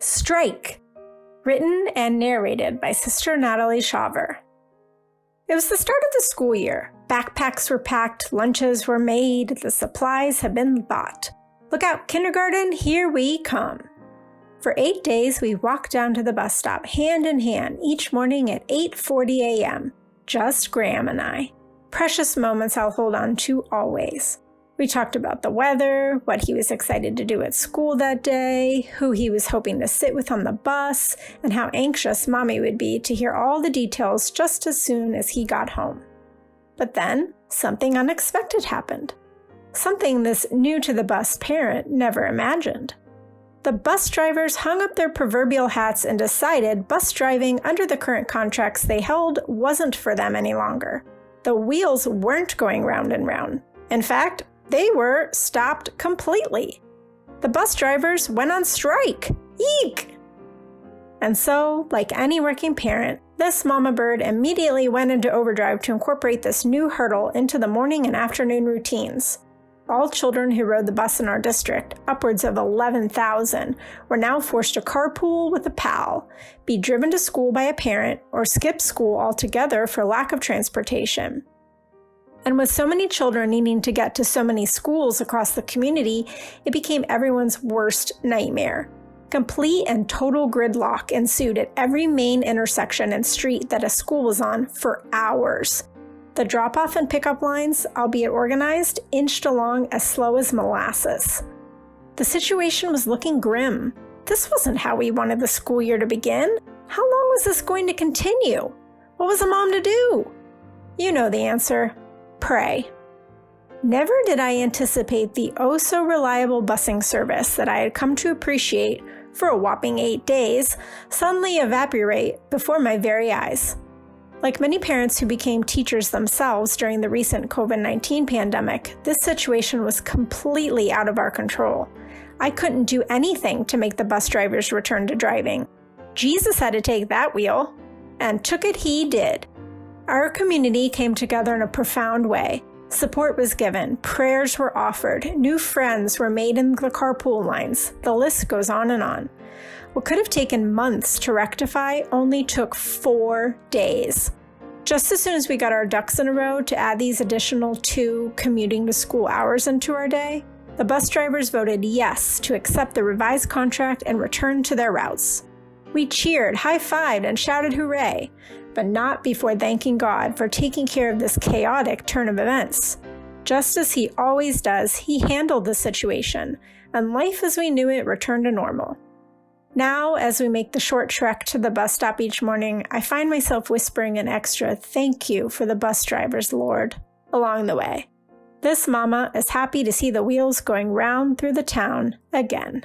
Strike, written and narrated by Sister Natalie Shaver. It was the start of the school year. Backpacks were packed, lunches were made, the supplies had been bought. Look out, kindergarten, here we come. For 8 days, we walked down to the bus stop, hand in hand, each morning at 8:40 a.m. Just Graham and I. Precious moments I'll hold on to always. We talked about the weather, what he was excited to do at school that day, who he was hoping to sit with on the bus, and how anxious Mommy would be to hear all the details just as soon as he got home. But then, something unexpected happened. Something this new-to-the-bus parent never imagined. The bus drivers hung up their proverbial hats and decided bus driving under the current contracts they held wasn't for them any longer. The wheels weren't going round and round. In fact, they were stopped completely. The bus drivers went on strike. Eek! And so, like any working parent, this mama bird immediately went into overdrive to incorporate this new hurdle into the morning and afternoon routines. All children who rode the bus in our district, upwards of 11,000, were now forced to carpool with a pal, be driven to school by a parent, or skip school altogether for lack of transportation. And with so many children needing to get to so many schools across the community, it became everyone's worst nightmare. Complete and total gridlock ensued at every main intersection and street that a school was on for hours. The drop-off and pickup lines, albeit organized, inched along as slow as molasses. The situation was looking grim. This wasn't how we wanted the school year to begin. How long was this going to continue? What was a mom to do? You know the answer. Pray. Never did I anticipate the oh-so-reliable busing service that I had come to appreciate for a whopping 8 days suddenly evaporate before my very eyes. Like many parents who became teachers themselves during the recent COVID-19 pandemic, this situation was completely out of our control. I couldn't do anything to make the bus drivers return to driving. Jesus had to take that wheel, and took it he did. Our community came together in a profound way. Support was given, prayers were offered, new friends were made in the carpool lines. The list goes on and on. What could have taken months to rectify only took 4 days. Just as soon as we got our ducks in a row to add these additional 2 commuting to school hours into our day, the bus drivers voted yes to accept the revised contract and return to their routes. We cheered, high-fived, and shouted hooray, but not before thanking God for taking care of this chaotic turn of events. Just as he always does, he handled the situation, and life as we knew it returned to normal. Now, as we make the short trek to the bus stop each morning, I find myself whispering an extra "thank you" for the bus drivers, Lord, along the way. This mama is happy to see the wheels going round through the town again.